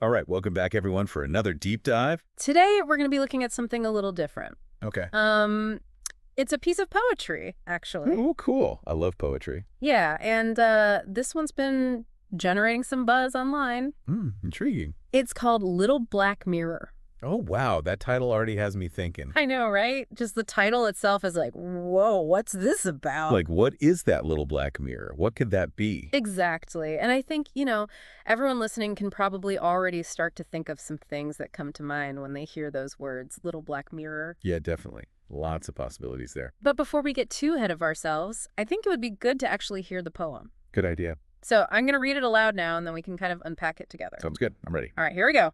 All right, welcome back, everyone, for another deep dive. Today, we're going to be looking at something a little different. Okay. It's a piece of poetry, actually. Oh, cool. I love poetry. Yeah, and this one's been generating some buzz online. Intriguing. It's called Little Black Mirror. Oh, wow. That title already has me thinking. I know, right? Just the title itself is like, whoa, what's this about? Like, what is that little black mirror? What could that be? Exactly. And I think, everyone listening can probably already start to think of some things that come to mind when they hear those words, Little Black Mirror. Yeah, definitely. Lots of possibilities there. But before we get too ahead of ourselves, I think it would be good to actually hear the poem. Good idea. So I'm going to read it aloud now, and then we can kind of unpack it together. Sounds good. I'm ready. All right, here we go.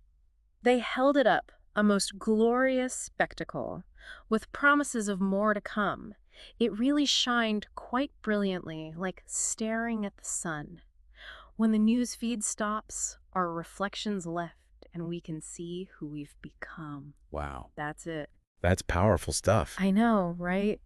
They held it up, a most glorious spectacle, with promises of more to come. It really shined quite brilliantly, like staring at the sun. When the news feed stops, our reflections left, and we can see who we've become. Wow. That's it. That's powerful stuff. I know, right?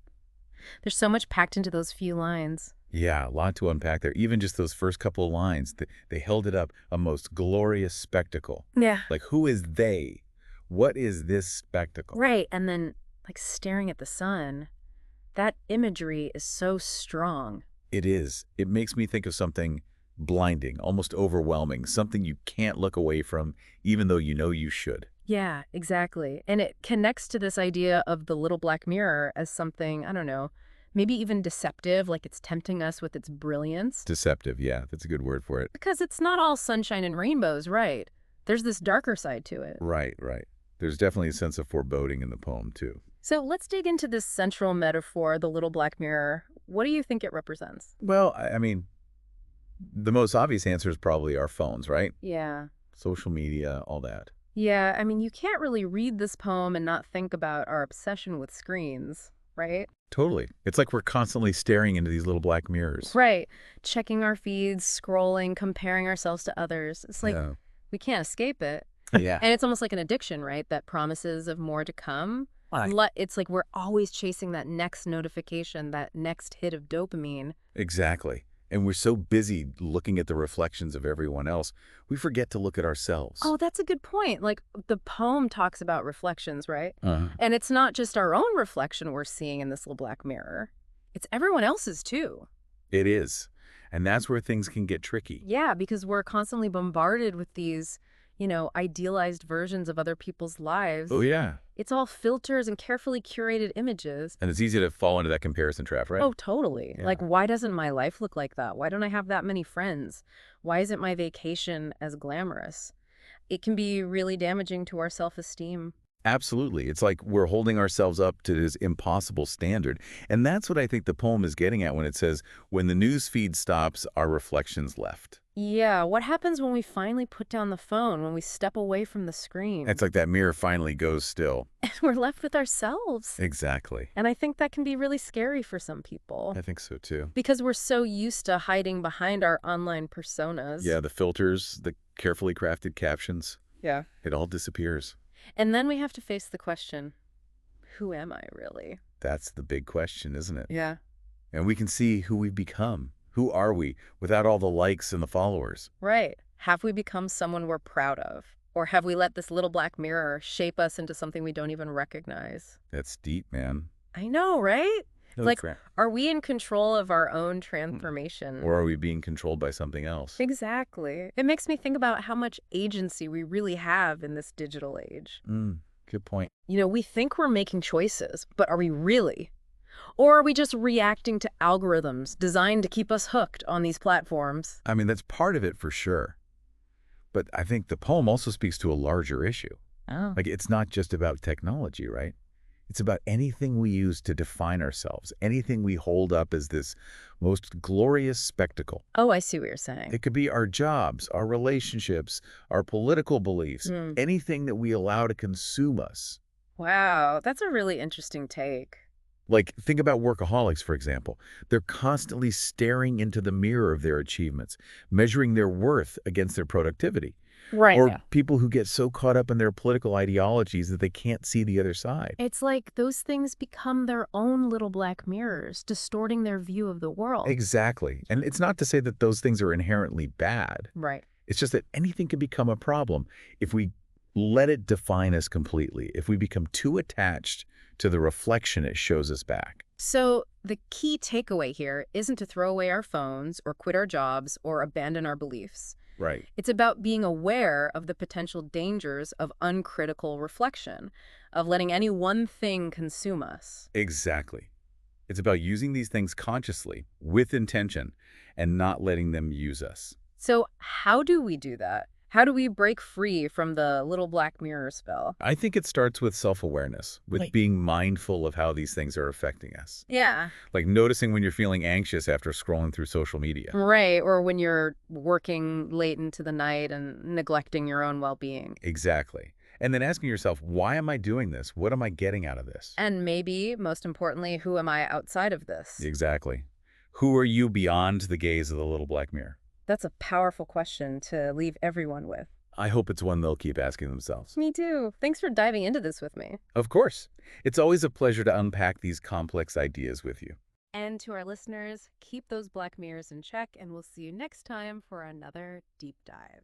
There's so much packed into those few lines. Yeah, a lot to unpack there. Even just those first couple of lines, they held it up, a most glorious spectacle. Yeah. Like, who is they? What is this spectacle? Right, and then, like, staring at the sun, that imagery is so strong. It is. It makes me think of something blinding, almost overwhelming, something you can't look away from, even though you know you should. Yeah, exactly. And it connects to this idea of the little black mirror as something, I don't know, maybe even deceptive, like it's tempting us with its brilliance. Deceptive, yeah, that's a good word for it. Because it's not all sunshine and rainbows, right? There's this darker side to it. Right, right. There's definitely a sense of foreboding in the poem, too. So let's dig into this central metaphor, the little black mirror. What do you think it represents? Well, I mean, the most obvious answer is probably our phones, right? Yeah. Social media, all that. Yeah, I mean, you can't really read this poem and not think about our obsession with screens, right? Totally. It's like we're constantly staring into these little black mirrors. Right. Checking our feeds, scrolling, comparing ourselves to others. It's like we can't escape it. Yeah. And it's almost like an addiction, right? That promises of more to come. It's like we're always chasing that next notification, that next hit of dopamine. Exactly. And we're so busy looking at the reflections of everyone else, we forget to look at ourselves. Oh, that's a good point. Like the poem talks about reflections, right? Uh-huh. And it's not just our own reflection we're seeing in this little black mirror. It's everyone else's too. It is. And that's where things can get tricky. Yeah, because we're constantly bombarded with these, idealized versions of other people's lives. Oh, yeah. It's all filters and carefully curated images. And it's easy to fall into that comparison trap, right? Oh, totally. Yeah. Like, why doesn't my life look like that? Why don't I have that many friends? Why isn't my vacation as glamorous? It can be really damaging to our self-esteem. Absolutely. It's like we're holding ourselves up to this impossible standard. And that's what I think the poem is getting at when it says, when the news feed stops, our reflections left. Yeah, what happens when we finally put down the phone, when we step away from the screen? It's like that mirror finally goes still. And we're left with ourselves. Exactly. And I think that can be really scary for some people. I think so, too. Because we're so used to hiding behind our online personas. Yeah, the filters, the carefully crafted captions. Yeah. It all disappears. And then we have to face the question, who am I really? That's the big question, isn't it? Yeah. And we can see who we've become. Who are we without all the likes and the followers? Right. Have we become someone we're proud of? Or have we let this little black mirror shape us into something we don't even recognize? That's deep, man. I know, right? No Like, crap. are we in control of our own transformation? Or are we being controlled by something else? Exactly. It makes me think about how much agency we really have in this digital age. Good point. We think we're making choices, but are we really? Or are we just reacting to algorithms designed to keep us hooked on these platforms? I mean, that's part of it for sure. But I think the poem also speaks to a larger issue. Oh. Like, it's not just about technology, right? It's about anything we use to define ourselves, anything we hold up as this most glorious spectacle. Oh, I see what you're saying. It could be our jobs, our relationships, our political beliefs, anything that we allow to consume us. Wow, that's a really interesting take. Like, think about workaholics, for example. They're constantly staring into the mirror of their achievements, measuring their worth against their productivity. Right. Or people who get so caught up in their political ideologies that they can't see the other side. It's like those things become their own little black mirrors, distorting their view of the world. Exactly. And it's not to say that those things are inherently bad. Right. It's just that anything can become a problem if we let it define us completely, if we become too attached to the reflection it shows us back. So the key takeaway here isn't to throw away our phones or quit our jobs or abandon our beliefs. Right. It's about being aware of the potential dangers of uncritical reflection, of letting any one thing consume us. Exactly. It's about using these things consciously, with intention, and not letting them use us. So how do we do that? How do we break free from the little black mirror spell? I think it starts with self-awareness, with Right. being mindful of how these things are affecting us. Yeah. Like noticing when you're feeling anxious after scrolling through social media. Right, or when you're working late into the night and neglecting your own well-being. Exactly. And then asking yourself, why am I doing this? What am I getting out of this? And maybe, most importantly, who am I outside of this? Exactly. Who are you beyond the gaze of the little black mirror? That's a powerful question to leave everyone with. I hope it's one they'll keep asking themselves. Me too. Thanks for diving into this with me. Of course. It's always a pleasure to unpack these complex ideas with you. And to our listeners, keep those black mirrors in check, and we'll see you next time for another deep dive.